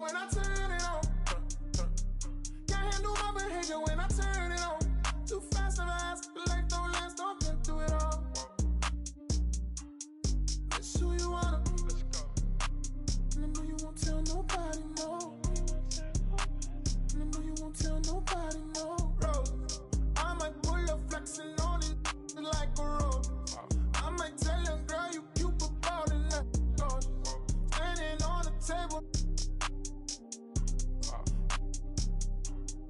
when I turn it on. Can't handle my behavior when I turn it on. Too fast and fast, life don't last, don't get through it all. That's who you wanna be. And I know you won't tell nobody, no. And I know you won't tell nobody, no. Rose, I might pull up flexing on it like a rose. I might tell your girl you cute about it like gold. Standing on the table.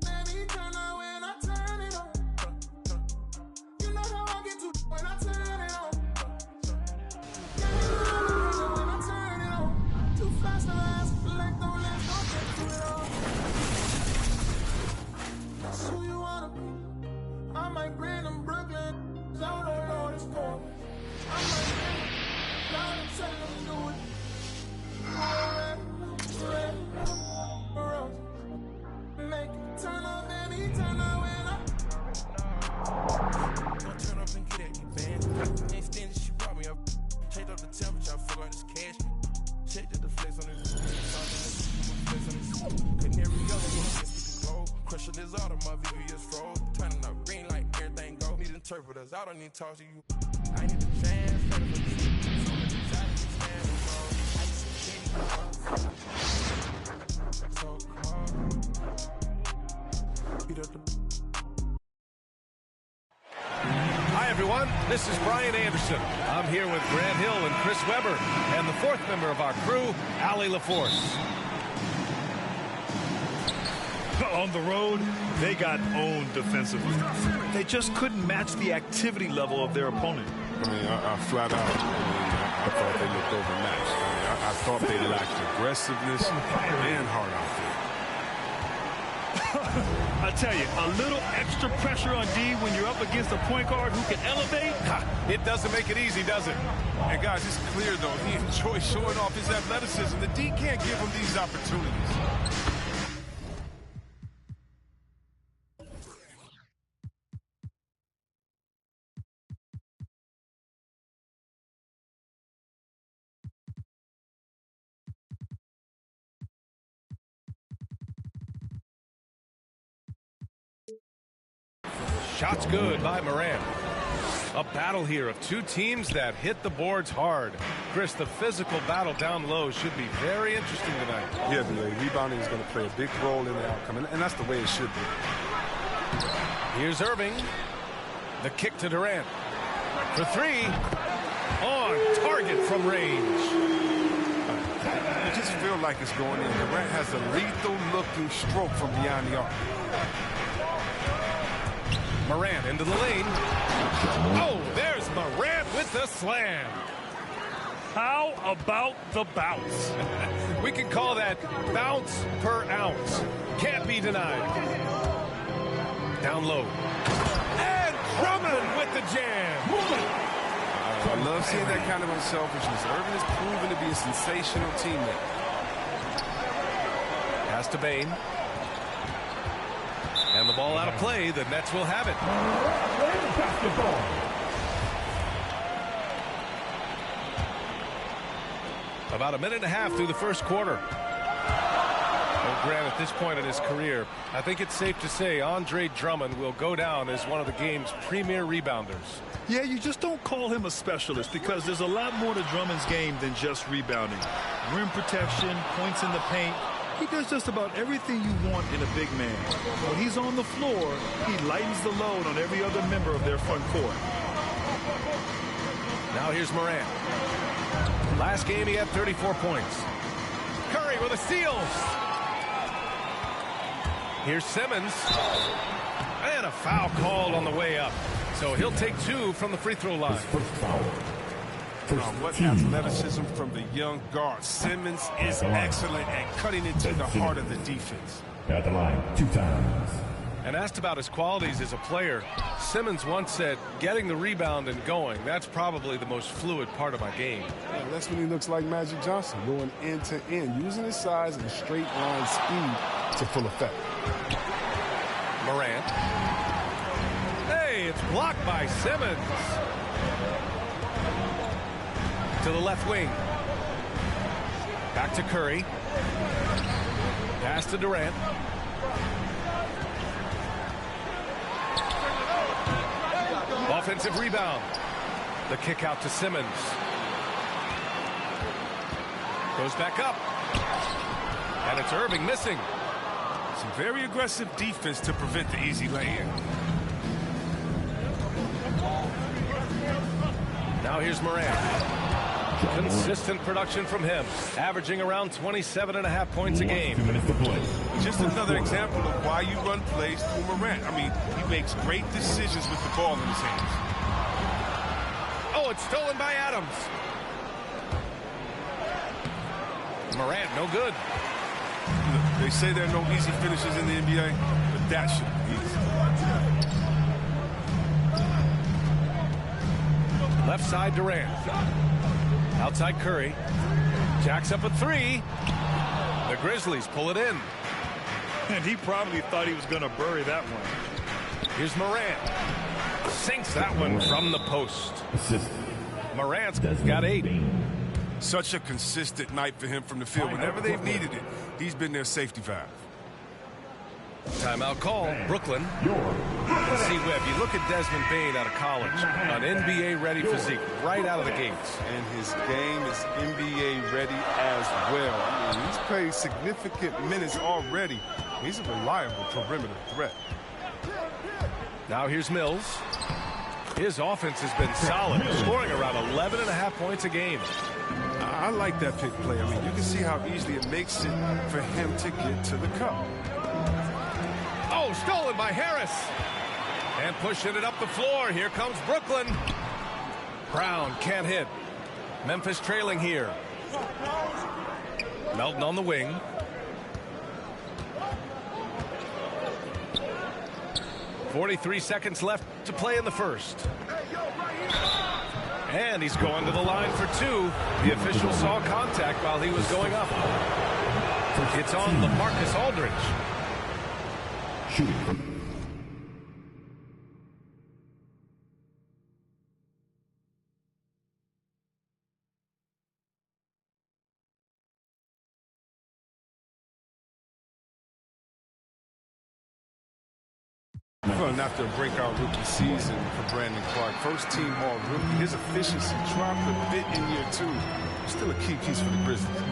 Baby, turn on when I turn it on. You know how I get to when I turn it on. When I turn it on. Too fast to last, like don't last, don't get to it all. That's who you wanna be. I might grin in Brooklyn, out on all this cold. I might grin down and tell them do it. Make it turn up, baby, turn up when I. Don't turn up and get at me, man. Ain't standing, she brought me up. Changed up the temperature, I forgot this cash. Checked the flex on this. Couldn't hear me yelling, against the glow. Crushing this auto, my VVS froze. Turning up green like everything go. Need interpreters, I don't need to talk to you. I need a chance for the so Hi, everyone. This is Brian Anderson. I'm here with Grant Hill and Chris Webber, and the fourth member of our crew, Allie LaForce. On the road, they got owned defensively. They just couldn't match the activity level of their opponent. I mean, I flat out, I thought they looked overmatched. I thought they lacked aggressiveness and heart out there. I tell you, a little extra pressure on D when you're up against a point guard who can elevate. It doesn't make it easy, does it? And guys, it's clear, though, he enjoys showing off his athleticism. The D can't give him these opportunities. Shots good by Morant. A battle here of two teams that hit the boards hard. Chris, the physical battle down low should be very interesting tonight. Yeah, the rebounding is going to play a big role in the outcome, and that's the way it should be. Here's Irving. The kick to Durant. For three. On target from range. I just feel like it's going in. Durant has a lethal-looking stroke from beyond the arc. Morant into the lane. Oh, there's Morant with the slam. How about the bounce? We can call that bounce per ounce. Can't be denied. Down low. And Drummond with the jam. I love seeing that kind of unselfishness. Irving is proven to be a sensational teammate. Pass to Bain. And the ball out of play. The Nets will have it. About a minute and a half through the first quarter. Well, Grant, at this point in his career, I think it's safe to say Andre Drummond will go down as one of the game's premier rebounders. Yeah, you just don't call him a specialist because there's a lot more to Drummond's game than just rebounding. Rim protection, points in the paint. He does just about everything you want in a big man. When he's on the floor, he lightens the load on every other member of their front court. Now here's Morant. Last game he had 34 points. Curry with a steal. Here's Simmons. And a foul called on the way up. So he'll take two from the free throw line. What athleticism from the young guard. Simmons is excellent at cutting into the heart of the defense. At the line, 2 times. And asked about his qualities as a player, Simmons once said, getting the rebound and going, that's probably the most fluid part of my game. Yeah, that's when he looks like Magic Johnson, going end to end, using his size and straight line speed to full effect. Morant. Hey, it's blocked by Simmons. To the left wing. Back to Curry. Pass to Durant. Offensive rebound. The kick out to Simmons. Goes back up. And it's Irving missing. Some very aggressive defense to prevent the easy lay-in. Now here's Morant. Consistent production from him, averaging around 27.5 points a game. 2 minutes to play. Just another example of why you run plays through Morant. I mean, he makes great decisions with the ball in his hands. Oh, it's stolen by Adams. Morant, no good. Look, they say there are no easy finishes in the NBA, but that should be easy. Left side Durant. Outside Curry. Jacks up a three. The Grizzlies pull it in. And he probably thought he was going to bury that one. Here's Morant. Sinks that one from the post. Assist. Morant's got 8. Such a consistent night for him from the field. Whenever they've needed it, he's been their safety valve. Timeout call, Brooklyn. See, Webb, you look at Desmond Bane out of college, an NBA-ready physique right out of the gates. And his game is NBA-ready as well. I mean, he's played significant minutes already. He's a reliable perimeter threat. Now here's Mills. His offense has been solid, scoring around 11.5 points a game. I like that pick play. I mean, you can see how easily it makes it for him to get to the cup. Oh, stolen by Harris. And pushing it up the floor. Here comes Brooklyn. Brown can't hit. Memphis trailing here. Melton on the wing. .43 seconds left to play in the first. And he's going to the line for 2. The official saw contact while he was going up. It's on LaMarcus Aldridge. Shooting. Fun after a breakout rookie season for Brandon Clark. First team all-rookie. His efficiency dropped a bit in year 2. Still a key piece for the Grizzlies.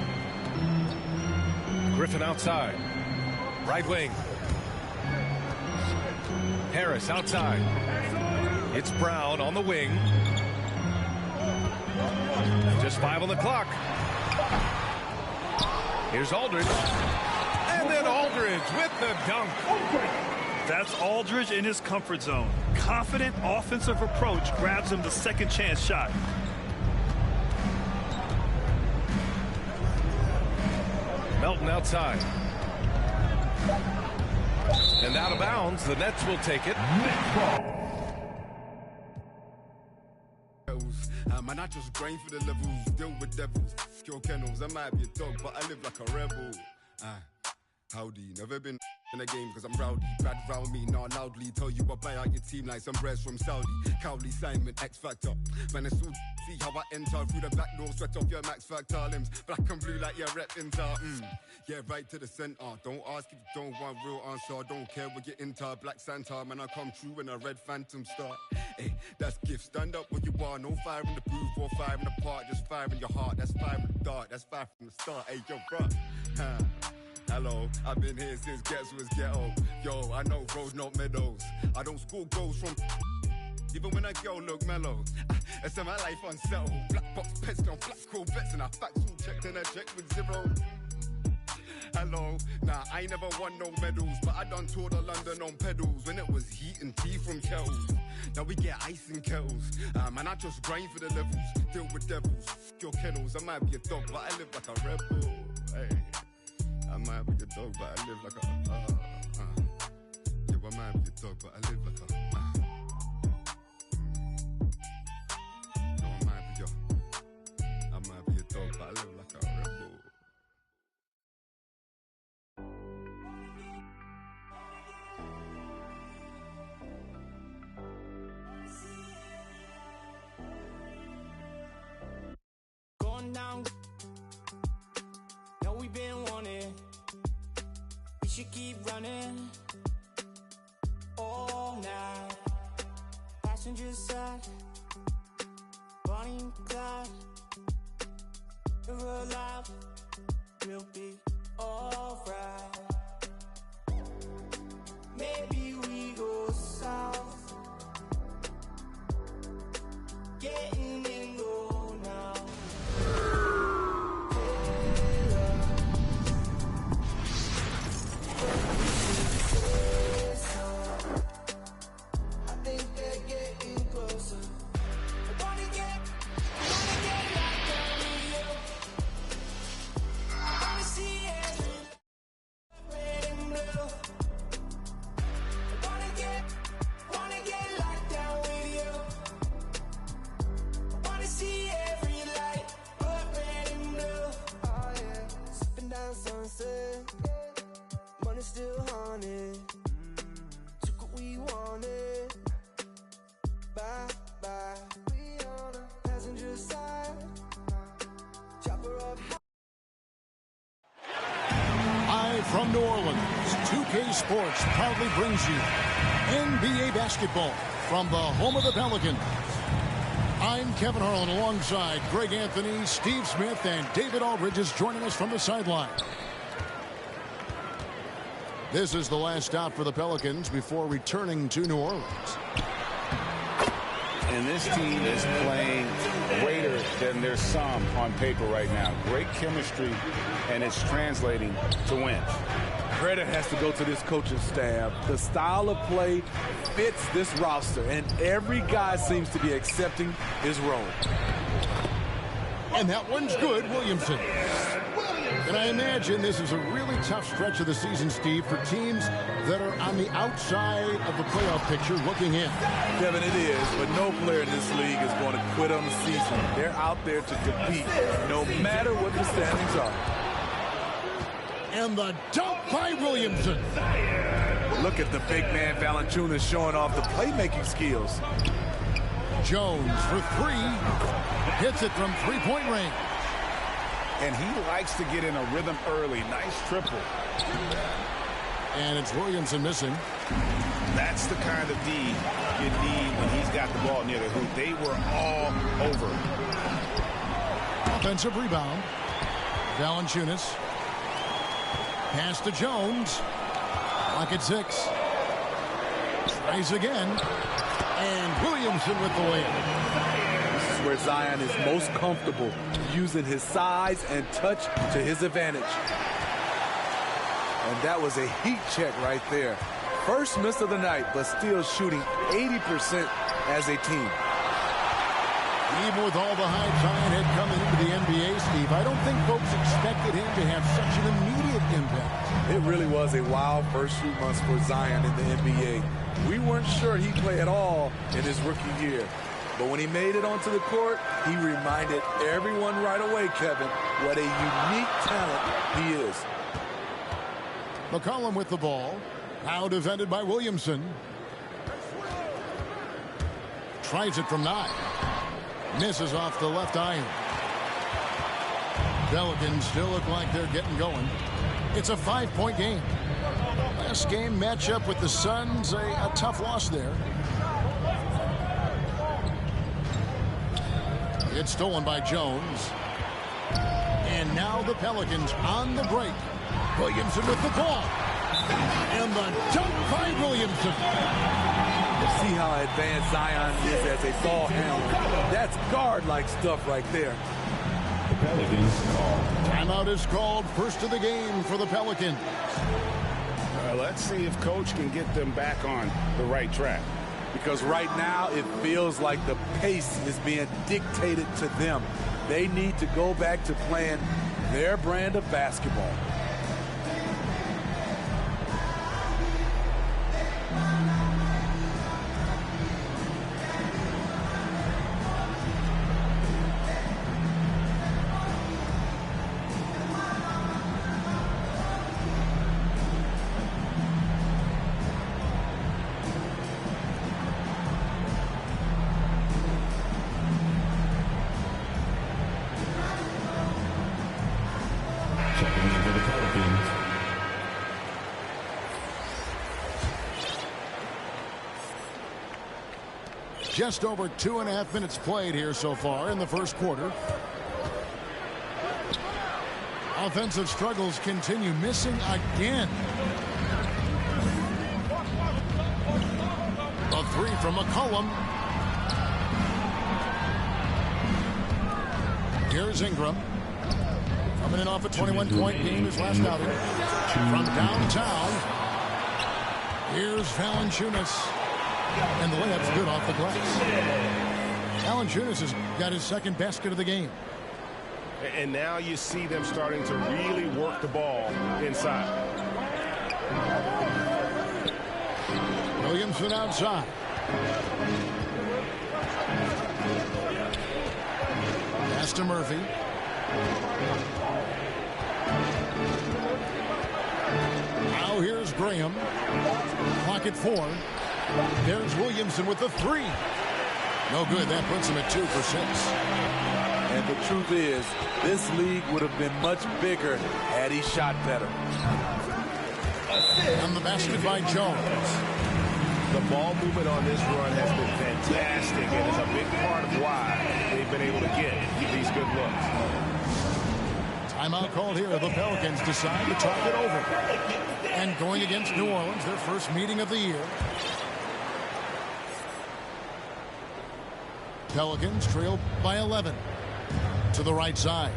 Griffin outside. Right wing. Harris outside. It's Brown on the wing. Just 5 on the clock. Here's Aldridge. And then Aldridge with the dunk. That's Aldridge in his comfort zone. Confident offensive approach grabs him the second chance shot. Melton outside. And out of bounds, the Nets will take it. Man, I just grind for the levels, deal with devils, kill kennels. I might be a dog, but I live like a rebel. Howdy, never been in a game cause I'm rowdy. Bad round me, not loudly. Tell you I buy out your team like some breads from Saudi. Cowley, Simon, X Factor. Man, it's all see how I enter through the back door. Sweat off your Max Factor limbs. Black and blue like your rep inter. Yeah, right to the center. Don't ask if you don't want real answer. Don't care what you're into. Black Santa, man, I come true when a red phantom start. Hey, that's gift. Stand up what you are. No fire in the booth or fire in the park. Just fire in your heart. That's fire in the dark. That's fire from the start. Hey, yo, bruh. Hello, I've been here since Gets was ghetto. Yo, I know roads, not meadows. I don't score goals from even when a girl look mellow. I set my life unsettled. Black box pets on black Corvettes and I facts all checked and I checked with 0. Hello, nah, I ain't never won no medals, but I done toured of London on pedals when it was heat and tea from kettles. Now we get ice in kettles. Man, I just grind for the levels, deal with devils. Your kennels, I might be a dog, but I live like a rebel. Hey. I might be a dog, but I live like a Yeah, I might be a dog, but I live like a No, I might be a dog, but I live like a rebel. Going down. No, we been wanted. keep running all night. Passenger side, Bonnie and Clyde. If we're alive, we'll be alright. Maybe we go south, getting in low now. I think they're getting closer. I wanna get right down with you. I wanna see every red and blue. I wanna get locked down with you. I wanna see every light, but red and blue. Oh yeah, sipping down sunset, money still haunted. Took what we wanted. Bye bye. We on a passenger side. Chopper up. Live from New Orleans, 2K Sports proudly brings you NBA basketball from the home of the Pelicans. I'm Kevin Harlan alongside Greg Anthony, Steve Smith, and David Aldridge is joining us from the sideline. This is the last stop for the Pelicans before returning to New Orleans. And this team is playing greater than their sum on paper right now. Great chemistry, and it's translating to wins. Credit has to go to this coaching staff. The style of play fits this roster, and every guy seems to be accepting his role. And that one's good, Williamson. And I imagine this is a really tough stretch of the season, Steve, for teams that are on the outside of the playoff picture looking in. Kevin, it is, but no player in this league is going to quit on the season. They're out there to compete, no matter what the standings are. And the dunk by Williamson. Look at the big man Valanciunas showing off the playmaking skills. Jones for three. Hits it from three-point range. And he likes to get in a rhythm early. Nice triple. And it's Williamson missing. That's the kind of D you need when he's got the ball near the hoop. They were all over. Offensive rebound. Valanciunas. Pass to Jones. Clock at 6. Tries again. And Williamson with the layup. This is where Zion is most comfortable, using his size and touch to his advantage. And that was a heat check right there. First miss of the night, but still shooting 80% as a team. Even with all the hype Zion had coming into the NBA, Steve, I don't think folks expected him to have such an immediate impact. It really was a wild first few months for Zion in the NBA. We weren't sure he'd play at all in his rookie year. But when he made it onto the court, he reminded everyone right away, Kevin, what a unique talent he is. McCollum with the ball. Now defended by Williamson. Tries it from 9. Misses off the left iron. Pelicans still look like they're getting going. It's a 5-point game. Last game matchup with the Suns, a tough loss there. It's stolen by Jones. And now the Pelicans on the break. Williamson with the ball. And the dunk by Williamson. See how advanced Zion is as a ball handler. That's guard-like stuff right there. The Pelicans call. Timeout is called. First of the game for the Pelicans. Let's see if Coach can get them back on the right track. Because right now it feels like the pace is being dictated to them. They need to go back to playing their brand of basketball. Checking in for the Just over 2.5 minutes played here so far in the first quarter. Offensive struggles continue, missing again. A three from McCollum. Here's Ingram. Coming in off a 21-point game his last outing. From downtown, here's Valanciunas. And the layup's good off the glass. Valanciunas has got his second basket of the game. And now you see them starting to really work the ball inside. Williamson outside. Pass to Murphy. Now here's Graham. Clock at 4. There's Williamson with the three. No good. That puts him at 2 for 6. And the truth is, this league would have been much bigger had he shot better. And the basket by Jones. The ball movement on this run has been fantastic and is a big part of why they've been able to get these good looks. Timeout called here. The Pelicans decide to talk it over. And going against New Orleans, their first meeting of the year. Pelicans trail by 11. To the right side.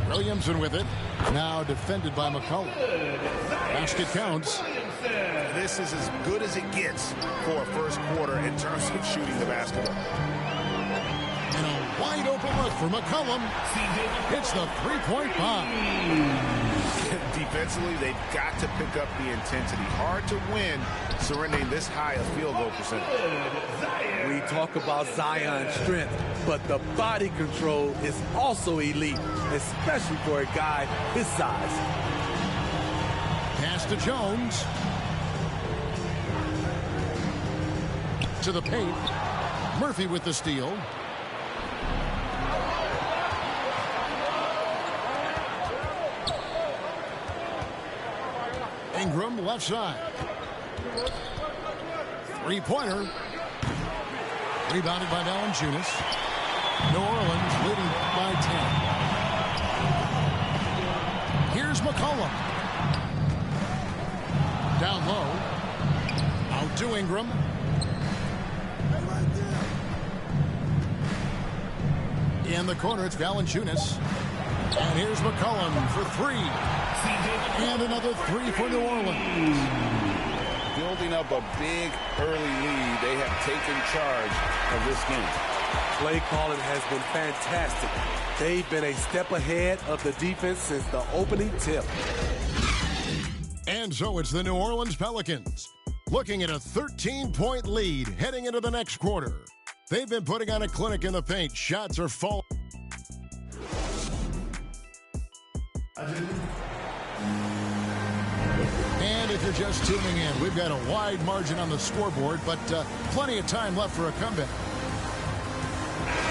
Williamson with it. Now defended by McCollum. Basket counts. This is as good as it gets for a first quarter in terms of shooting the basketball. And a wide open look for McCollum. Hits the three-point bomb. Defensively, they've got to pick up the intensity. Hard to win surrendering this high a field goal percentage. We talk about Zion's strength, but the body control is also elite, especially for a guy his size. Pass to Jones. To the paint. Murphy with the steal. Ingram left side. Three-pointer. Rebounded by Valanciunas. New Orleans leading by 10. Here's McCollum. Down low. Out to Ingram. In the corner, it's Valanciunas. And here's McCollum for three. And another three for New Orleans. Building up a big early lead, they have taken charge of this game. Play calling has been fantastic. They've been a step ahead of the defense since the opening tip. And so it's the New Orleans Pelicans looking at a 13-point lead heading into the next quarter. They've been putting on a clinic in the paint. Shots are falling. And if you're just tuning in, we've got a wide margin on the scoreboard, but plenty of time left for a comeback.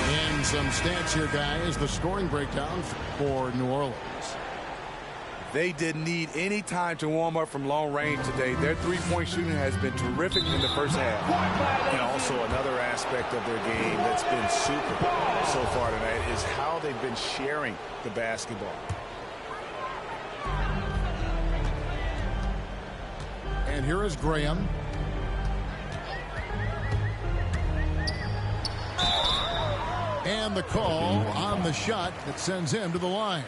And some stats here, guys. The scoring breakdown for New Orleans. They didn't need any time to warm up from long range today. Their three-point shooting has been terrific in the first half. And also another aspect of their game that's been super so far tonight is how they've been sharing the basketball. And here is Graham. And the call on the shot that sends him to the line.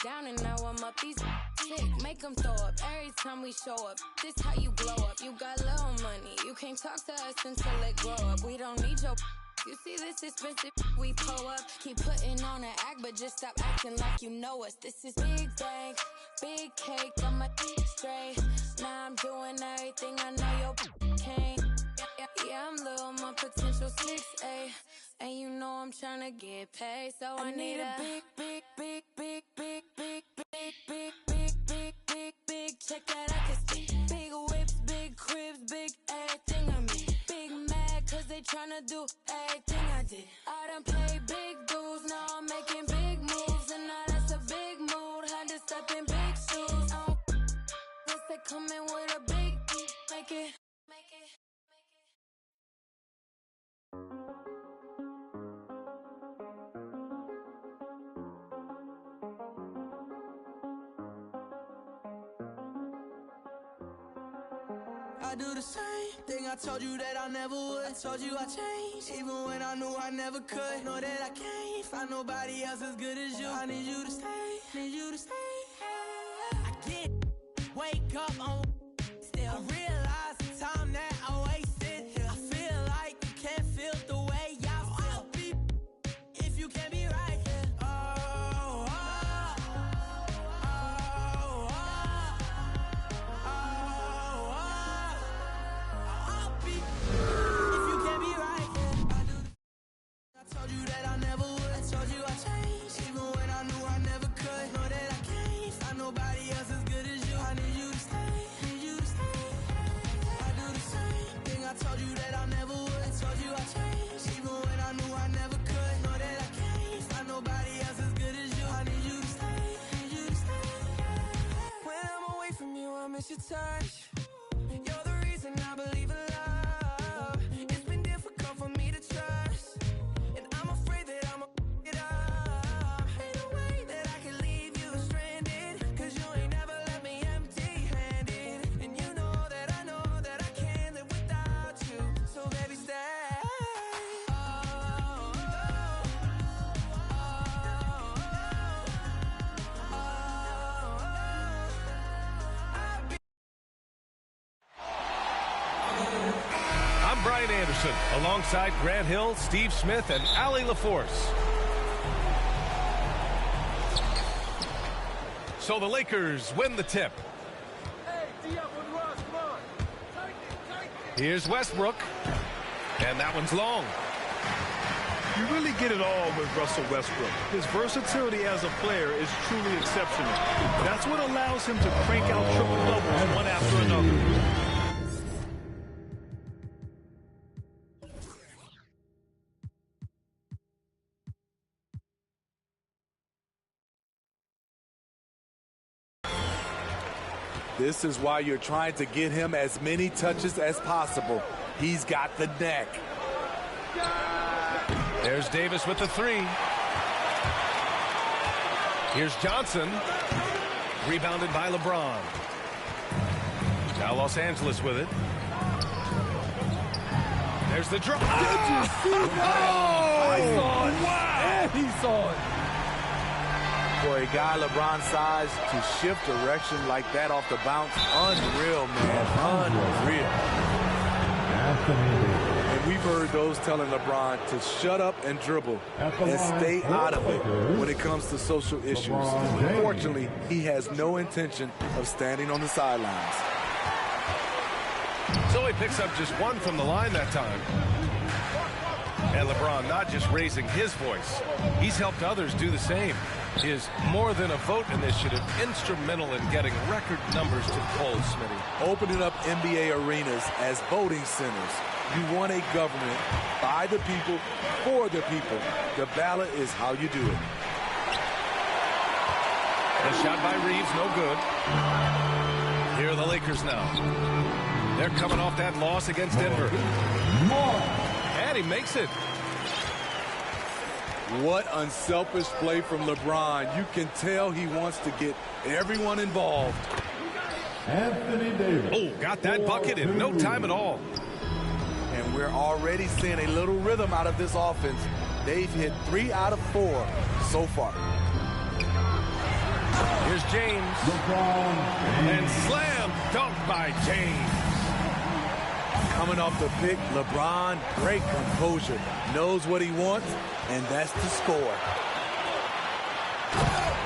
Down and now I'm up. These tick, make them throw up every time we show up. This how you glow up. You got little money. You can't talk to us until it grow up. We don't need your. You see this expensive. We pull up. Keep putting on an act, but just stop acting like you know us. This is big bank, big cake. I'm a straight. Now I'm doing everything I know your can't. Yeah, I'm little, my potential 6'8", and you know I'm tryna get paid, so I need a big, big, big, big, big, big, big, big, big, big, big, big check that I can see. Big whips, big cribs, big everything on me. Big mad 'cause they they tryna do everything I did. I done paid big dues, now I'm making big moves, and now that's a big mood. Had to step in big shoes. Guess they coming with a big make it. I do the same thing I told you that I never would. I told you I changed, even when I knew I never could. Know that I can't find nobody else as good as you. I need you to stay, need you to stay. I get wake up on still. I realize the time that I wasted here. I feel like you can't feel the way y'all feel. I'll be if you can't be right here. Miss your touch. You're the reason I believe in love. It's been difficult for me to trust, and I'm afraid that I'm it up. Ain't no way that I can leave you stranded, cause you ain't never left me empty-handed. And you know that I can't live without you. So baby, stay. Brian Anderson alongside Grant Hill, Steve Smith, and Allie LaForce. So the Lakers win the tip. Here's Westbrook, and that one's long. You really get it all with Russell Westbrook. His versatility as a player is truly exceptional. That's what allows him to crank out triple doubles one after another. This is why you're trying to get him as many touches as possible. He's got the neck. There's Davis with the three. Here's Johnson. Rebounded by LeBron. Now Los Angeles with it. There's the drop. Did you see that? Oh! I saw it. Wow! And he saw it. For a guy LeBron's size to shift direction like that off the bounce, unreal, man, unreal. And we've heard those telling LeBron to shut up and dribble and stay out of it when it comes to social issues. Fortunately, he has no intention of standing on the sidelines. So he picks up just one from the line that time. And LeBron not just raising his voice, he's helped others do the same. His More Than a Vote initiative instrumental in getting record numbers to the polls, Smitty. Opening up NBA arenas as voting centers. You want a government by the people, for the people. The ballot is how you do it. The shot by Reeves, no good. Here are the Lakers now. They're coming off that loss against Denver. And he makes it. What unselfish play from LeBron. You can tell he wants to get everyone involved. Anthony Davis. Oh, got that bucket in no time at all. And we're already seeing a little rhythm out of this offense. They've hit 3 out of 4 so far. Here's James. LeBron. And slam dunk by James. Coming off the pick, LeBron, great composure. Knows what he wants, and that's to score.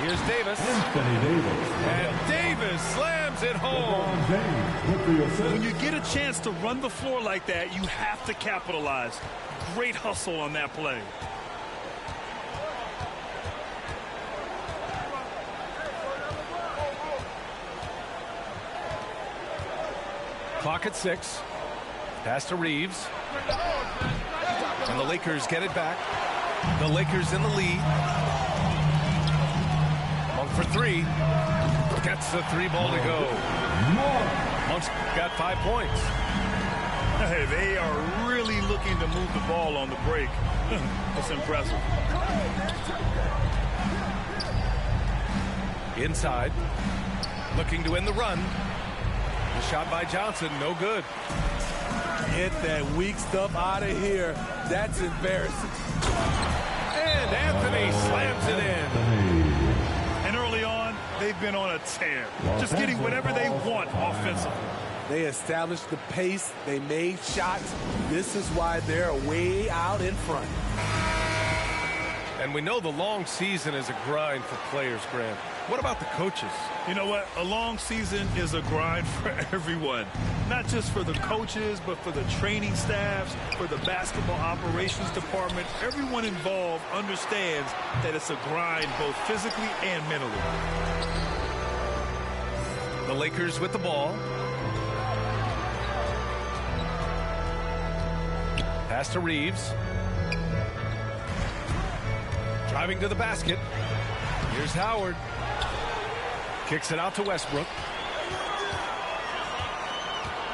Here's Davis. Anthony Davis. And Davis slams it home. When you get a chance to run the floor like that, you have to capitalize. Great hustle on that play. Clock at 6. Pass to Reeves. the Lakers get it back. The Lakers in the lead. Monk for three. Gets the three ball to go. Monk's got 5 points. Hey, they are really looking to move the ball on the break. That's impressive. Inside. Looking to end the run. The shot by Johnson, no good. Get that weak stuff out of here. That's embarrassing. And Anthony slams it in. And early on, they've been on a tear. Just getting whatever they want offensively. They established the pace. They made shots. This is why they're way out in front. And we know the long season is a grind for players, Grant. What about the coaches? You know what? A long season is a grind for everyone. Not just for the coaches, but for the training staffs, for the basketball operations department. Everyone involved understands that it's a grind both physically and mentally. The Lakers with the ball. Pass to Reeves. Driving to the basket. Here's Howard. Kicks it out to Westbrook.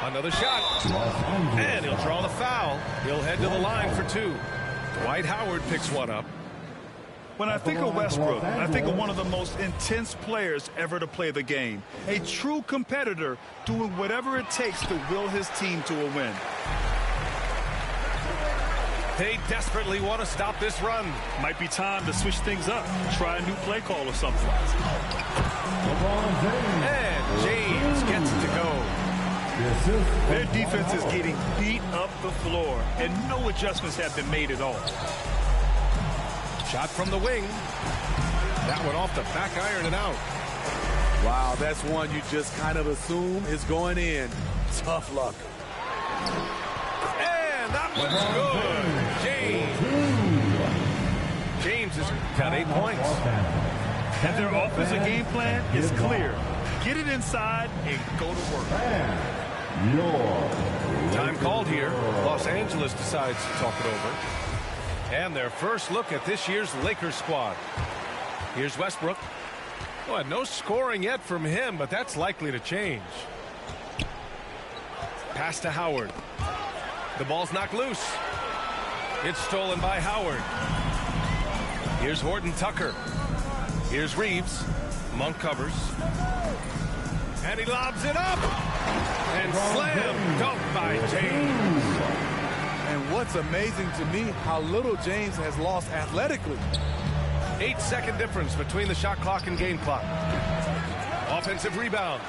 Another shot. And he'll draw the foul. He'll head to the line for two. Dwight Howard picks one up. When I think of Westbrook, I think of one of the most intense players ever to play the game. A true competitor doing whatever it takes to will his team to a win. They desperately want to stop this run. Might be time to switch things up. Try a new play call or something. And James gets it to go. Their defense is getting beat up the floor, and no adjustments have been made at all. Shot from the wing. That one off the back iron and out. Wow, that's one you just kind of assume is going in. Tough luck. And that one's good. James has got 8 points. And their offensive game plan is clear. Get it inside and go to work. Time called here. Los Angeles decides to talk it over. And their first look at this year's Lakers squad. Here's Westbrook. Well, no scoring yet from him, but that's likely to change. Pass to Howard. The ball's knocked loose. It's stolen by Howard. Here's Horton Tucker. Here's Reeves. Monk covers. And he lobs it up. And slam dunk by James. And what's amazing to me, how little James has lost athletically. 8-second difference between the shot clock and game clock. Offensive rebound.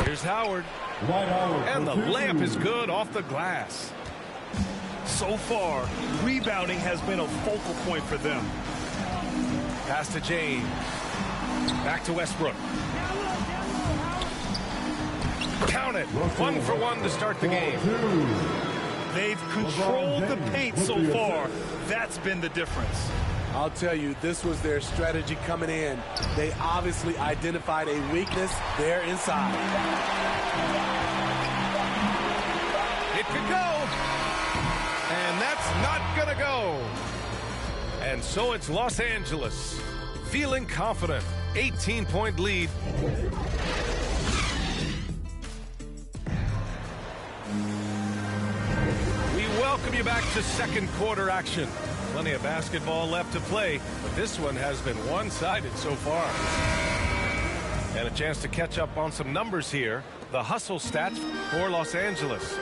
Here's Howard. And the layup is good off the glass. So far, rebounding has been a focal point for them. Pass to James. Back to Westbrook. Count it. 1 for 1 to start the game. They've controlled the paint so far. That's been the difference. I'll tell you, this was their strategy coming in. They obviously identified a weakness there inside. It could go. And that's not going to go. And so it's Los Angeles. Feeling confident. 18-point lead. We welcome you back to second quarter action. Plenty of basketball left to play, but this one has been one-sided so far. And a chance to catch up on some numbers here. The hustle stats for Los Angeles.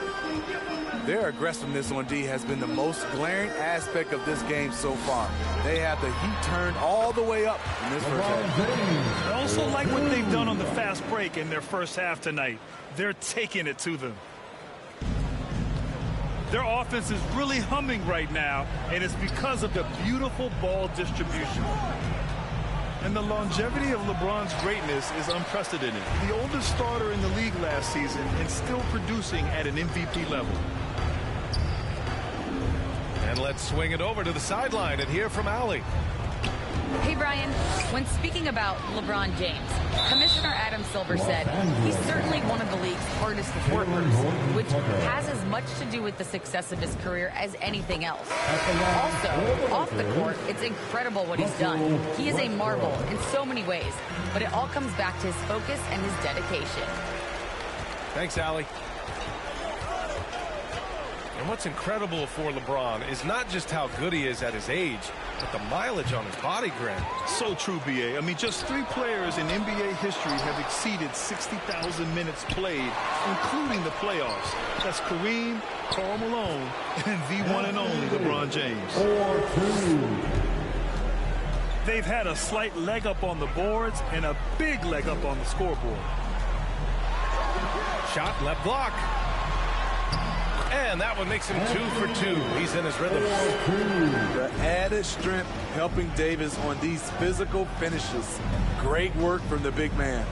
Their aggressiveness on D has been the most glaring aspect of this game so far. They have the heat turned all the way up in this first half. I also like what they've done on the fast break in their first half tonight. They're taking it to them. Their offense is really humming right now, and it's because of the beautiful ball distribution. And the longevity of LeBron's greatness is unprecedented. The oldest starter in the league last season and still producing at an MVP level. And let's swing it over to the sideline and hear from Allie. Hey, Brian, when speaking about LeBron James, Commissioner Adam Silver said he's certainly one of the league's hardest workers, which has as much to do with the success of his career as anything else. Also, off the court, it's incredible what he's done. He is a marvel in so many ways, but it all comes back to his focus and his dedication. Thanks, Allie. And what's incredible for LeBron is not just how good he is at his age, but the mileage on his body, Grant. So true, B.A. I mean, just 3 players in NBA history have exceeded 60,000 minutes played, including the playoffs. That's Kareem, Karl Malone, and the one and only LeBron James. 4-2. They've had a slight leg up on the boards and a big leg up on the scoreboard. Shot, left block. And that one makes him 2 for 2. He's in his rhythm. The added strength helping Davis on these physical finishes. Great work from the big man.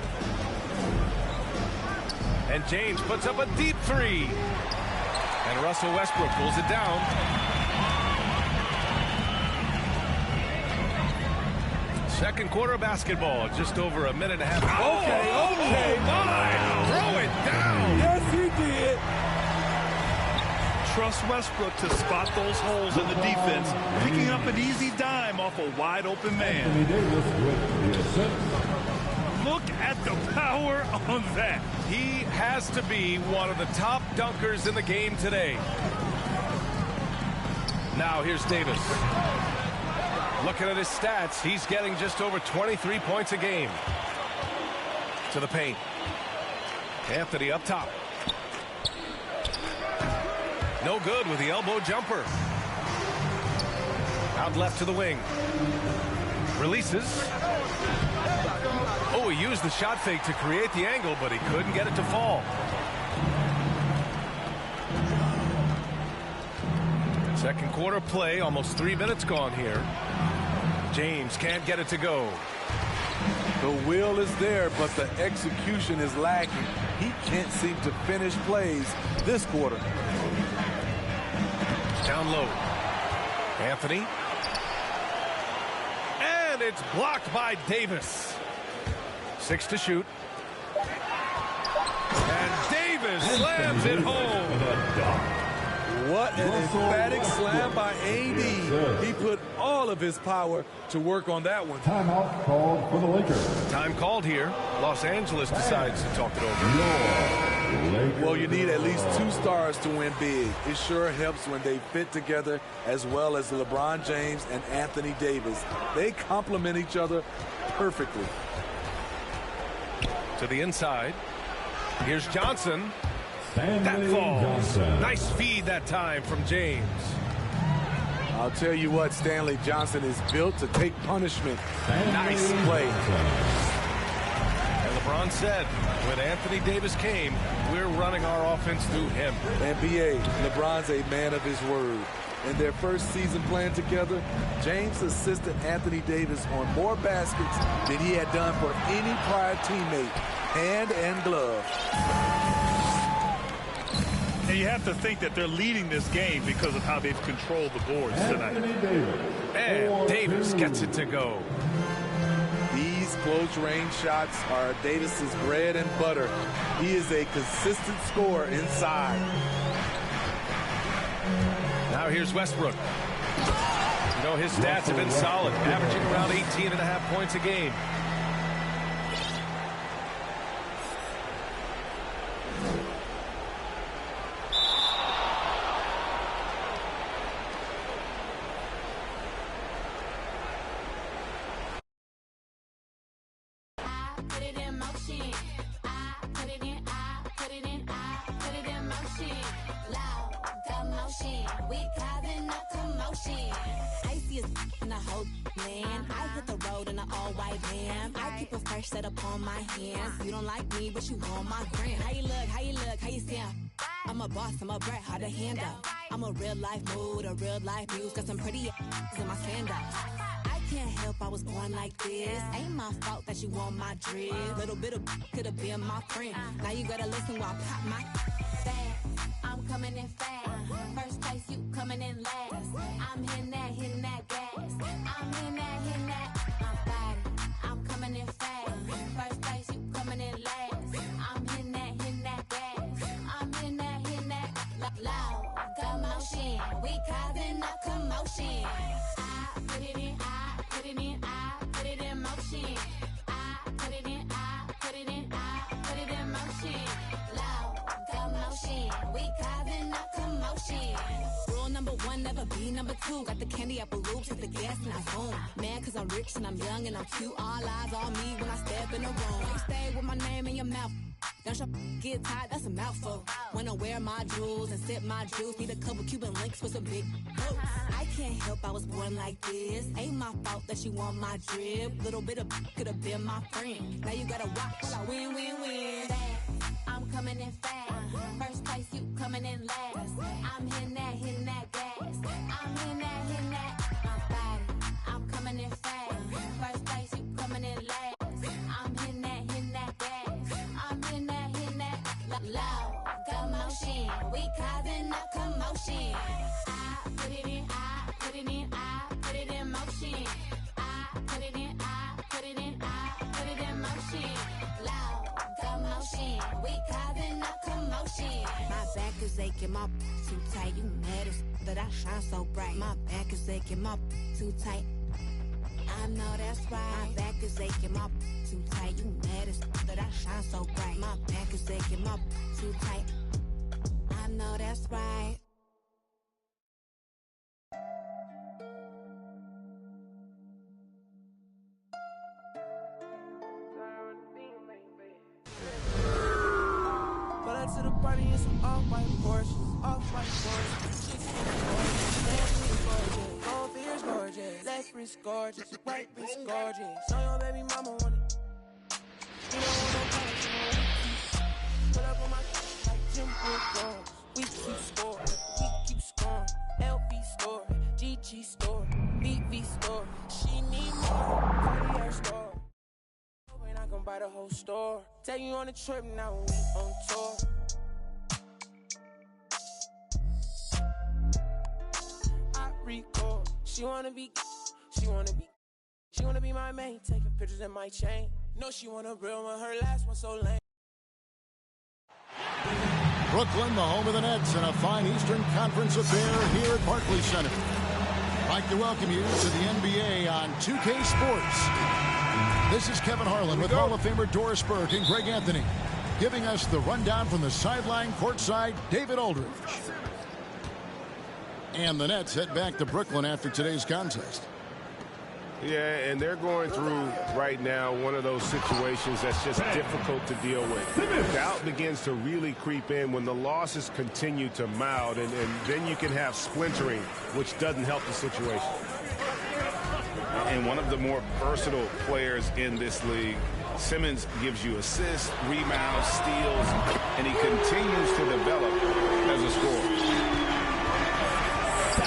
And James puts up a deep 3. And Russell Westbrook pulls it down. Second quarter basketball, just over a minute and a half. Okay. My! Throw it down! Yes, he did. Trust Westbrook to spot those holes in the defense, picking up an easy dime off a wide-open man. Anthony Davis with the assist. Look at the power on that. He has to be one of the top dunkers in the game today. Now here's Davis. Looking at his stats, he's getting just over 23 points a game. To the paint. Anthony up top. No good with the elbow jumper. Out left to the wing. Releases. Oh, he used the shot fake to create the angle, but he couldn't get it to fall. Second quarter play, almost 3 minutes gone here. James can't get it to go. The will is there, but the execution is lacking. He can't seem to finish plays this quarter. Down low. Anthony. And it's blocked by Davis. 6 to shoot. And Davis slams it home. What an emphatic slam by AD. He put all of his power to work on that one. Timeout called for the Lakers. Time called here. Los Angeles decides to talk it over. Well, you need at least 2 stars to win big. It sure helps when they fit together, as well as LeBron James and Anthony Davis. They complement each other perfectly. To the inside. Here's Johnson. That Stanley falls. Johnson. Nice feed that time from James. I'll tell you what, Stanley Johnson is built to take punishment. Nice play. And LeBron said, when Anthony Davis came, we're running our offense through him. NBA, LeBron's a man of his word. In their first season playing together, James assisted Anthony Davis on more baskets than he had done for any prior teammate, hand and glove. And you have to think that they're leading this game because of how they've controlled the boards tonight. And Davis gets it to go. These close-range shots are Davis's bread and butter. He is a consistent scorer inside. Now here's Westbrook. You know, his stats have been solid, averaging around 18.5 points a game. We causing a commotion. Icy as in the whole land. I hit the road in an all-white van. I keep a fresh set upon my hands. You don't like me, but you want my gram. How you look, how you look, how you sound? I'm a boss, I'm a brat, hard to handle. I'm a real-life mood, a real-life muse. Got some pretty in my sandals. I can't help I was born like this. Ain't my fault that you want my drip. Little bit of could have been my friend. Now you gotta listen while I pop my fast. I'm coming in fast. First place, you coming in last. I'm hitting that gas. I'm hitting that causing a commotion. I put it in, I put it in, I put it in motion. I put it in, I put it in, I put it in motion. Loud commotion, we causing a commotion. Rule number one, never be number two. Got the candy apple loops, hit the gas and I boom. Mad cause I'm rich and I'm young and I'm cute. All eyes on me when I step in the room. You stay with my name in your mouth. Don't your get tired, that's a mouthful. When I wear my jewels and sip my juice, need a couple Cuban links with some big boots. I can't help I was born like this. Ain't my fault that you want my drip. Little bit of could have been my friend. Now you gotta watch while I win, win, win. I'm coming in fast. First place, you coming in last. I'm hitting that gas. I'm hitting that, my body. I'm coming in fast. First place, you coming in last. I'm hitting that gas. I'm hitting that, loud commotion. We causing a commotion. I put it in, I put it in, I put it in motion. I put it in, I put it in, I put it in motion. Loud commotion. We causing a commotion. My back is aching, my too tight. You mad as that I shine so bright. My back is aching, my too tight. I know that's right. My back is aching, my too tight. You mad as that I shine so bright. My back is aching, my too tight. I know that's right. Pull up to the party in some off-white Porsche, off-white Porsche. Goldfish gorgeous, left wrist gorgeous, right wrist gorgeous. So your baby mama want it. You don't want no cash, you know we keep. Pull up on my like Jim Brook. We keep scoring, we keep scoring. LB store, GG store, BV store. She need more, Cartier store. When I can buy the whole store. Take you on a trip now when we on tour. I record. She wanna be my main. Taking pictures in my chain. No, she want a real one. Her last one so lame. Brooklyn, the home of the Nets, in a fine Eastern Conference affair here at Barclays Center. I'd like to welcome you to the NBA on 2K Sports. This is Kevin Harlan with Hall of Famer Doris Burke and Greg Anthony, giving us the rundown from the sideline courtside, David Aldridge. And the Nets head back to Brooklyn after today's contest. Yeah, and they're going through right now one of those situations that's just difficult to deal with. Doubt begins to really creep in when the losses continue to mount, and then you can have splintering, which doesn't help the situation. And one of the more versatile players in this league, Simmons gives you assists, rebounds, steals, and he continues to develop as a scorer.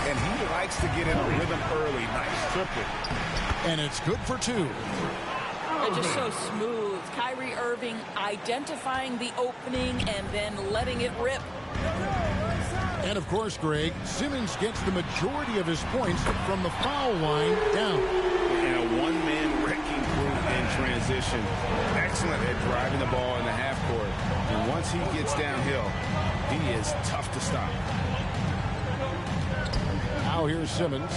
And he likes to get in a rhythm early. Nice triple. And it's good for two. They're just so smooth. Kyrie Irving identifying the opening and then letting it rip. And of course, Greg, Simmons gets the majority of his points from the foul line down. And a one-man wrecking crew in transition. Excellent at driving the ball in the half court. And once he gets downhill, he is tough to stop. Now here's Simmons.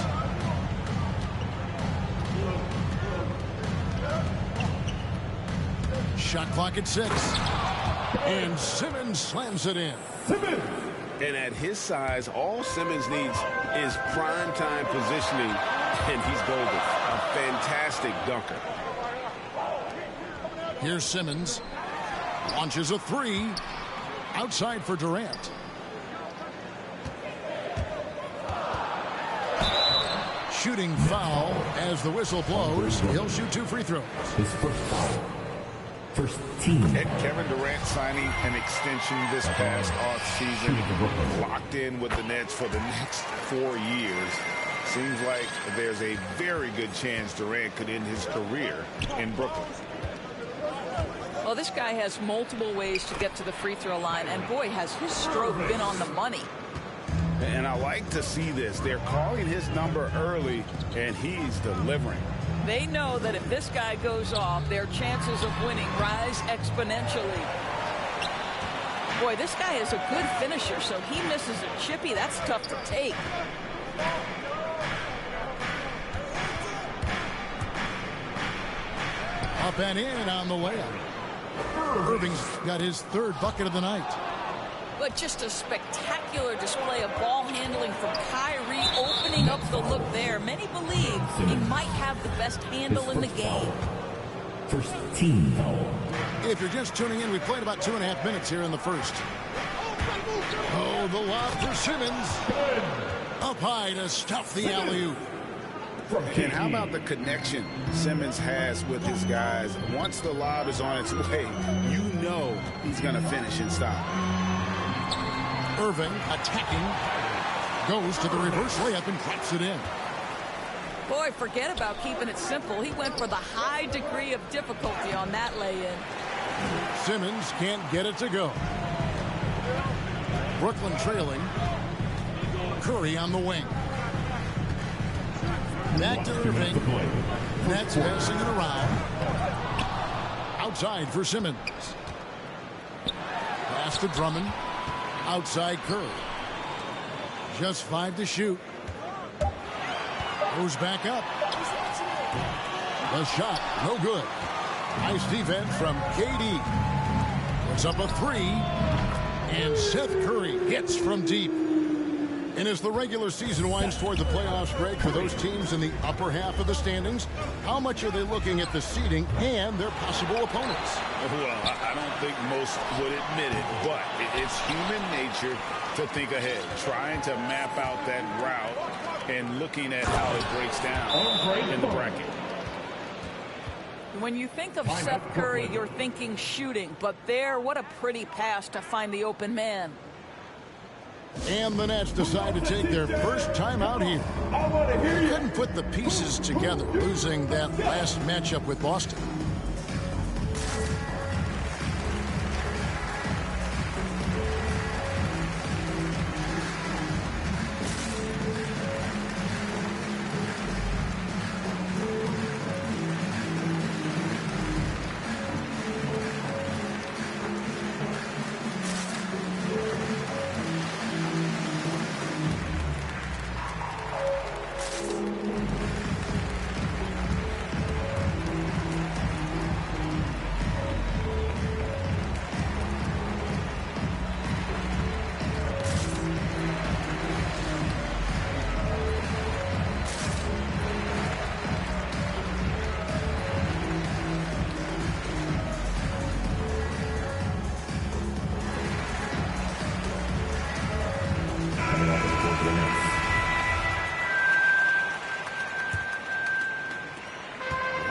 Shot clock at 6. And Simmons slams it in. And at his size, all Simmons needs is prime-time positioning, and he's golden. A fantastic dunker. Here's Simmons. Launches a 3. Outside for Durant. Shooting foul as the whistle blows. He'll shoot 2 free throws. His first foul. First team. And Kevin Durant signing an extension this past offseason, locked in with the Nets for the next 4 years. Seems like there's a very good chance Durant could end his career in Brooklyn. Well, this guy has multiple ways to get to the free throw line, and boy, has his stroke been on the money. And I like to see this. They're calling his number early, and he's delivering. They know that if this guy goes off, their chances of winning rise exponentially. Boy, this guy is a good finisher, so he misses a chippy. That's tough to take. Up and in on the layup. Irving's got his third bucket of the night. But just a spectacular display of ball handling from Kyrie, opening up the look there. Many believe he might have the best handle in the game. First team foul. If you're just tuning in, we played about 2.5 minutes here in the first. Oh, the lob for Simmons. Up high to stuff the alley-oop. And how about the connection Simmons has with his guys? Once the lob is on its way, you know he's going to finish and stop. Irving attacking. Goes to the reverse layup and drops it in. Boy, forget about keeping it simple. He went for the high degree of difficulty on that lay-in. Simmons can't get it to go. Brooklyn trailing. Curry on the wing. Back to Irving. Nets passing it around. Outside for Simmons. Pass to Drummond. Outside Curry. Just 5 to shoot. Goes back up. The shot, no good. Nice defense from KD. Puts up a 3. And Seth Curry hits from deep. And as the regular season winds toward the playoffs, Greg, for those teams in the upper half of the standings, how much are they looking at the seeding and their possible opponents? Well, I don't think most would admit it, but it's human nature to think ahead, trying to map out that route and looking at how it breaks down in the bracket. When you think of Seth Curry, you're thinking shooting, but there, what a pretty pass to find the open man. And the Nets decide to take their first time out here. They couldn't put the pieces together, losing that last matchup with Boston.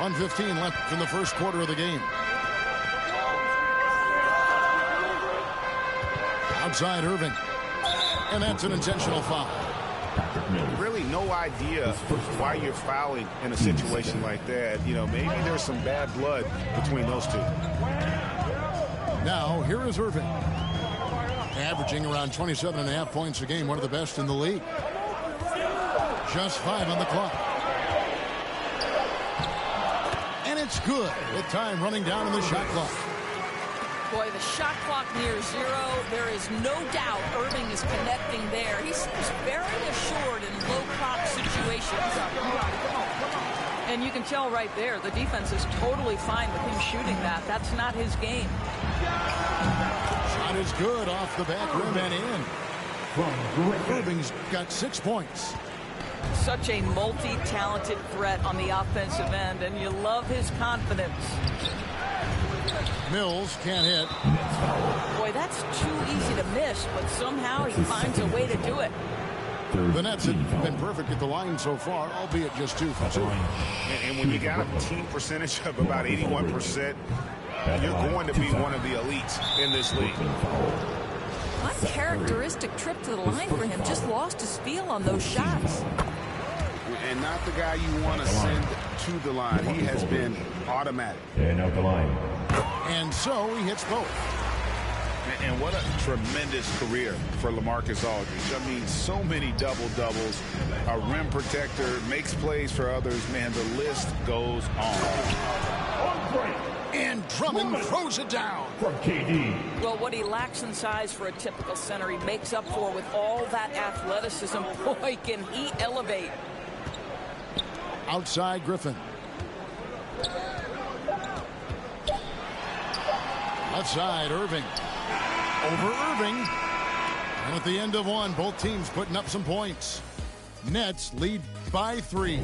.15 left in the first quarter of the game. Outside Irving. And that's an intentional foul. Really no idea why you're fouling in a situation like that. You know, maybe there's some bad blood between those two. Now, here is Irving. Averaging around 27.5 points a game, one of the best in the league. Just 5 on the clock. And it's good with time running down in the shot clock. Boy, the shot clock near 0. There is no doubt Irving is connecting there. He seems very assured in low clock situations. And you can tell right there, the defense is totally fine with him shooting that. That's not his game. Shot is good off the back rim and in. Irving's got 6 points. Such a multi-talented threat on the offensive end, and you love his confidence. Mills can't hit. Boy, that's too easy to miss, but somehow he finds a way to do it. The Nets have been perfect at the line so far, albeit just 2 for 2. And when you got a team percentage of about 81%, you're going to be one of the elites in this league. Uncharacteristic trip to the line for him. Just lost his feel on those shots. And not the guy you want to send to the line. He has been automatic. And out the line. And so he hits both. And what a tremendous career for LaMarcus Aldridge. I mean, so many double-doubles. A rim protector, makes plays for others. Man, the list goes on. And Drummond throws it down. from KD. Well, what he lacks in size for a typical center, he makes up for with all that athleticism. Boy, can he elevate. Outside Griffin. Left side, Irving. Over Irving. And at the end of one, both teams putting up some points. Nets lead by 3.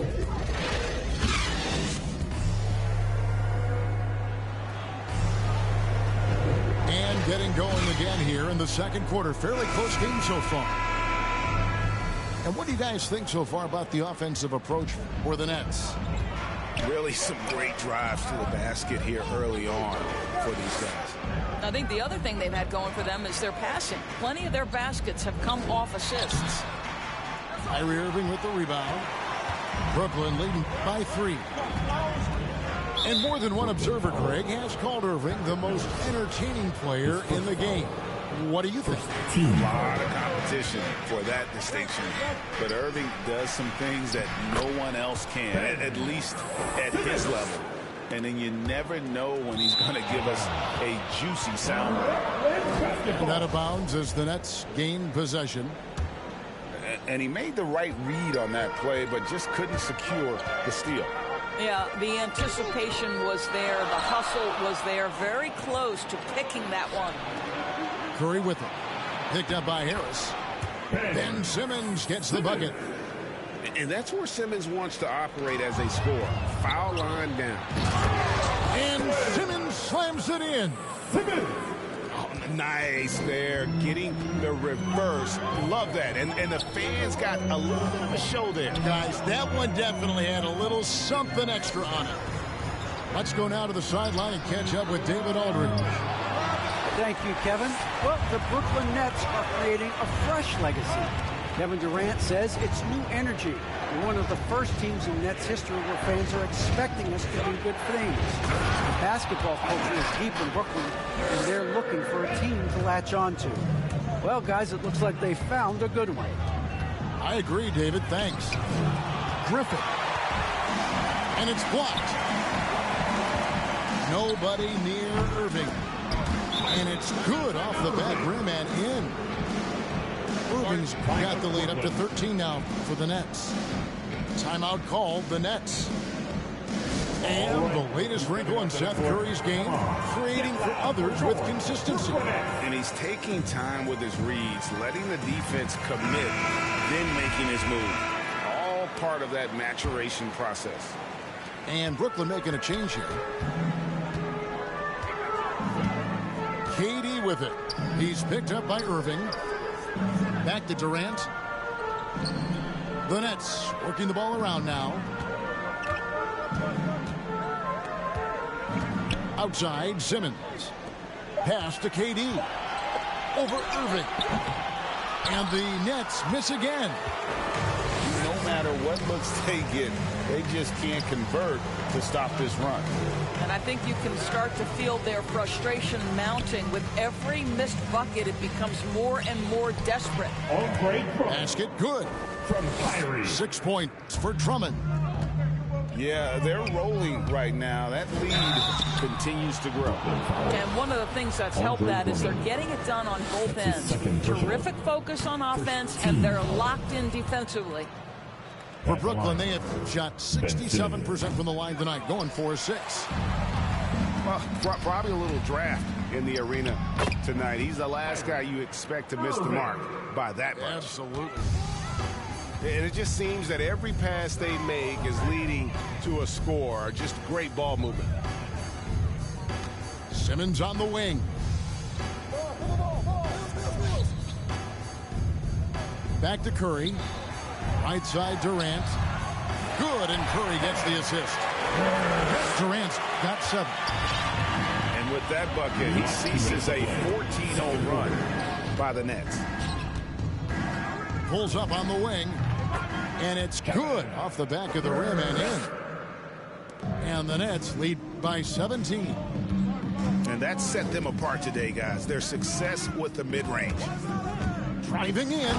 And getting going again here in the second quarter. Fairly close game so far. And what do you guys think so far about the offensive approach for the Nets? Really some great drives to the basket here early on for these guys. I think the other thing they've had going for them is their passing. Plenty of their baskets have come off assists. Kyrie Irving with the rebound. Brooklyn leading by 3. And more than one observer, Greg, has called Irving the most entertaining player in the game. What do you think? A lot of competition for that distinction. But Irving does some things that no one else can, at least at his level. And then you never know when he's going to give us a juicy soundbite. And out of bounds as the Nets gain possession. And he made the right read on that play, but just couldn't secure the steal. Yeah, the anticipation was there. The hustle was there. Very close to picking that one. Curry with it. Picked up by Harris. Ben Simmons gets the bucket. And that's where Simmons wants to operate as a scorer. Foul line down. And Simmons slams it in. Simmons. Oh, nice there. Getting the reverse. Love that. And the fans got a little bit of a show there. Guys, that one definitely had a little something extra on it. Let's go now to the sideline and catch up with David Aldridge. Thank you, Kevin. Well, the Brooklyn Nets are creating a fresh legacy. Kevin Durant says it's new energy. We're one of the first teams in Nets history where fans are expecting us to do good things. The basketball culture is deep in Brooklyn, and they're looking for a team to latch on to. Well, guys, it looks like they found a good one. I agree, David. Thanks. Griffin. And it's blocked. Nobody near Irving. And it's good off the back rim and in. Irving's got the lead up to 13 now for the Nets. Timeout called, the Nets. And the latest wrinkle in Seth Curry's game, creating for others with consistency. And he's taking time with his reads, letting the defense commit, then making his move. All part of that maturation process. And Brooklyn making a change here. KD with it. He's picked up by Irving. Back to Durant. The Nets working the ball around now. Outside, Simmons. Pass to KD. Over Irving. And the Nets miss again. No matter what looks they get, they just can't convert to stop this run. And I think you can start to feel their frustration mounting. With every missed bucket, it becomes more and more desperate. Basket good. From Kyrie. 6 points for Drummond. Yeah, they're rolling right now. That lead continues to grow. And one of the things that's helped that is they're getting it done on both ends. Terrific focus on offense, and they're locked in defensively. For Brooklyn, they have shot 67% from the line tonight, going 4-6. Well, probably a little draft in the arena tonight. He's the last guy you expect to miss the mark by that much. Absolutely. And it just seems that every pass they make is leading to a score. Just great ball movement. Simmons on the wing. Back to Curry. Right side, Durant. Good, and Curry gets the assist. Durant's got 7. And with that bucket, he ceases a 14-0 run by the Nets. Pulls up on the wing. And it's good off the back of the rim and in. And the Nets lead by 17. And that set them apart today, guys. Their success with the mid-range. Driving in.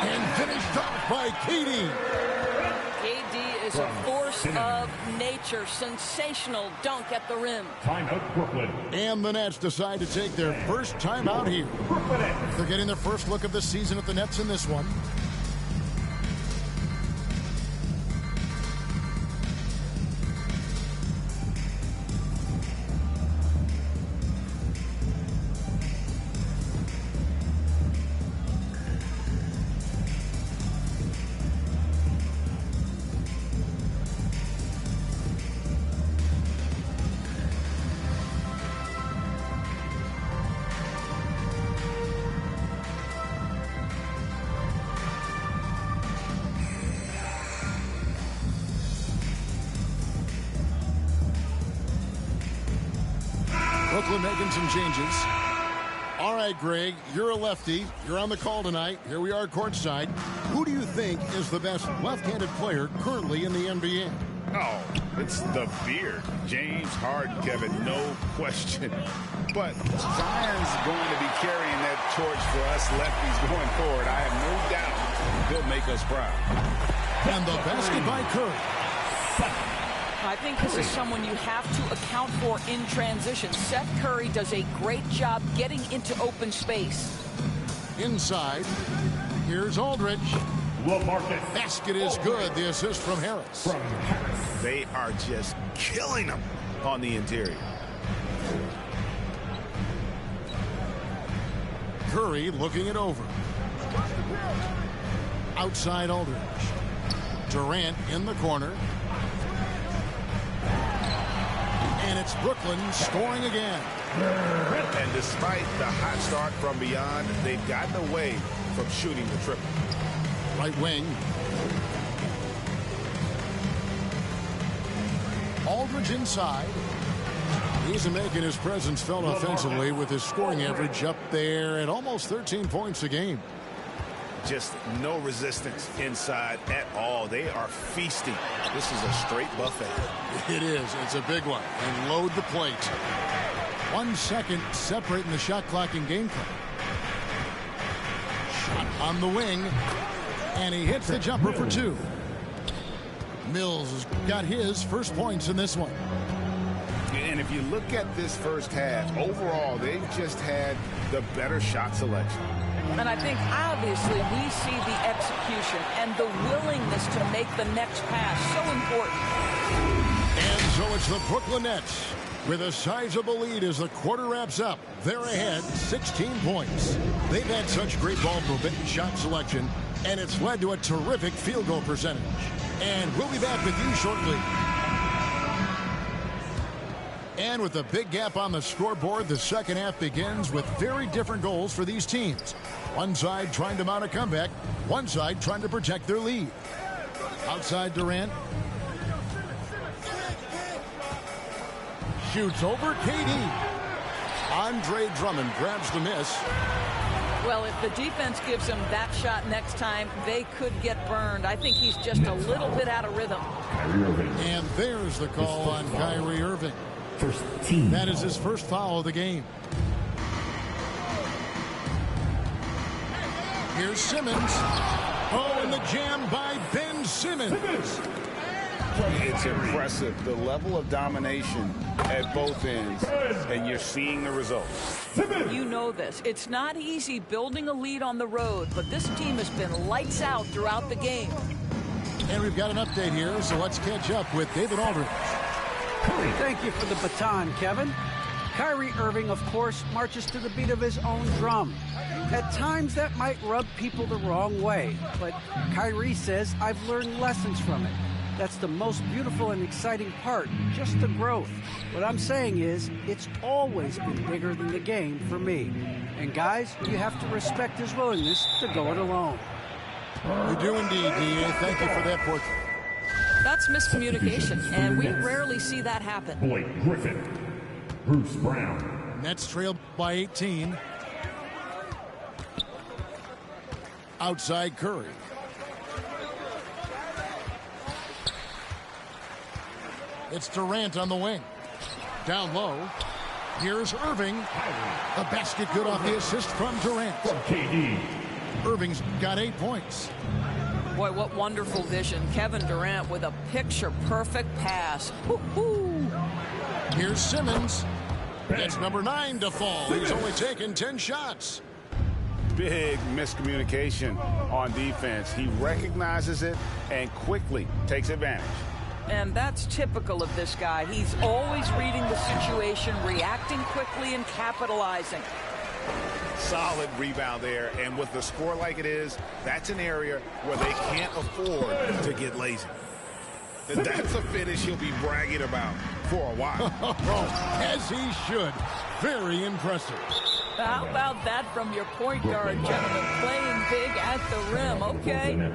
And finished off by KD. KD is is a force of nature. Sensational dunk at the rim. Timeout, Brooklyn. And the Nets decide to take their first timeout here. They're getting their first look of the season at the Nets in this one. Brooklyn making some changes. All right, Greg, you're a lefty. You're on the call tonight. Here we are courtside. Who do you think is the best left-handed player currently in the NBA? Oh, it's the beard. James Harden, Kevin, no question. But Zion's going to be carrying that torch for us lefties going forward. I have no doubt he'll make us proud. And the basket by Curry. I think this is someone you have to account for in transition. Seth Curry does a great job getting into open space. Inside, here's Aldridge. Basket is good. The assist from Harris. They are just killing them on the interior. Curry looking it over. Outside Aldridge. Durant in the corner. And it's Brooklyn scoring again. And despite the hot start from beyond, they've gotten away from shooting the triple. Right wing. Aldridge inside. He's making his presence felt offensively with his scoring average up there at almost 13 points a game. Just no resistance inside at all. They are feasting. This is a straight buffet. It is. It's a big one. And load the plate. 1 second separating the shot clock and game clock. Shot on the wing. And he hits the jumper for two. Mills has got his first points in this one. And if you look at this first half, overall, they've just had the better shot selection. And I think, obviously, we see the execution and the willingness to make the next pass so important. And so it's the Brooklyn Nets with a sizable lead as the quarter wraps up. They're ahead 16 points. They've had such great ball movement and shot selection, and it's led to a terrific field goal percentage. And we'll be back with you shortly. And with a big gap on the scoreboard, the second half begins with very different goals for these teams. One side trying to mount a comeback, one side trying to protect their lead. Outside Durant. Shoots over KD. Andre Drummond grabs the miss. Well, if the defense gives him that shot next time, they could get burned. I think he's just a little bit out of rhythm. And there's the call on Kyrie Irving. First team. That is his first foul of the game. Here's Simmons. Oh, and the jam by Ben Simmons. It's impressive, the level of domination at both ends, and you're seeing the results. You know this. It's not easy building a lead on the road, but this team has been lights out throughout the game. And we've got an update here, so let's catch up with David Aldridge. Thank you for the baton, Kevin. Kyrie Irving, of course, marches to the beat of his own drum. At times, that might rub people the wrong way, but Kyrie says, I've learned lessons from it. That's the most beautiful and exciting part, just the growth. What I'm saying is, it's always been bigger than the game for me. And guys, you have to respect his willingness to go it alone. We do indeed, D.A. Thank you for that portrait. That's miscommunication, and we rarely see that happen. Blake Griffin. Bruce Brown. Nets trailed by 18. Outside Curry. It's Durant on the wing. Down low. Here's Irving. The basket good off the assist from Durant. KD. Irving's got 8 points. Boy, what wonderful vision. Kevin Durant with a picture-perfect pass. Woo-hoo. Here's Simmons. Gets number 9 to fall. He's only taken 10 shots. Big miscommunication on defense. He recognizes it and quickly takes advantage. And that's typical of this guy. He's always reading the situation, reacting quickly, and capitalizing. Solid rebound there, and with the score like it is, that's an area where they can't afford to get lazy. That's a finish he'll be bragging about for a while. As he should. Very impressive. How about that from your point guard, gentlemen? Playing big at the rim, okay?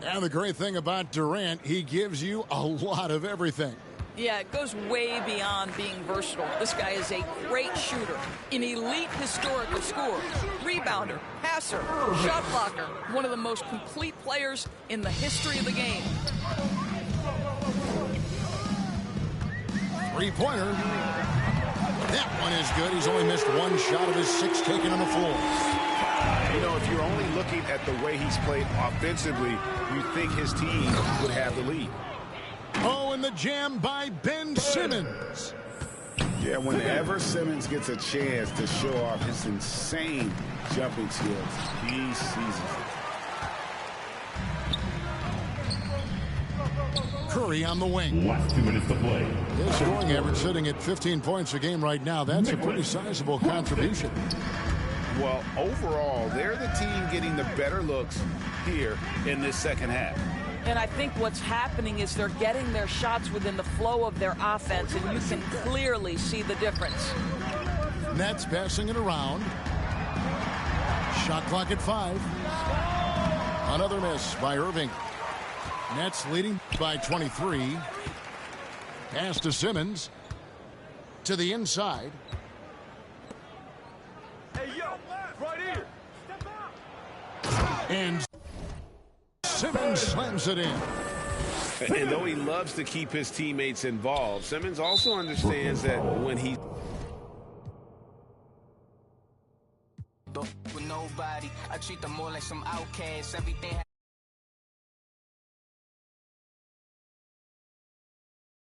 And the great thing about Durant, he gives you a lot of everything. Yeah, it goes way beyond being versatile. This guy is a great shooter, an elite historical scorer, rebounder, passer, shot blocker, one of the most complete players in the history of the game. Three-pointer. That one is good. He's only missed 1 shot of his 6 taken on the floor. You know, if you're only looking at the way he's played offensively, you think his team would have the lead. Oh, and the jam by Ben Simmons. Yeah, whenever Simmons gets a chance to show off his insane jumping skills, he seizes it. Curry on the wing. Last 2 minutes to play. His scoring average sitting at 15 points a game right now. That's a pretty sizable contribution. Well, overall, they're the team getting the better looks here in this second half. And I think what's happening is they're getting their shots within the flow of their offense, and you can clearly see the difference. Nets passing it around. Shot clock at 5. Another miss by Irving. Nets leading by 23. Pass to Simmons. To the inside. Hey, yo, right here. And Simmons slams it in. And though he loves to keep his teammates involved, Simmons also understands that when he... With nobody, I treat them more like some outcasts. Everything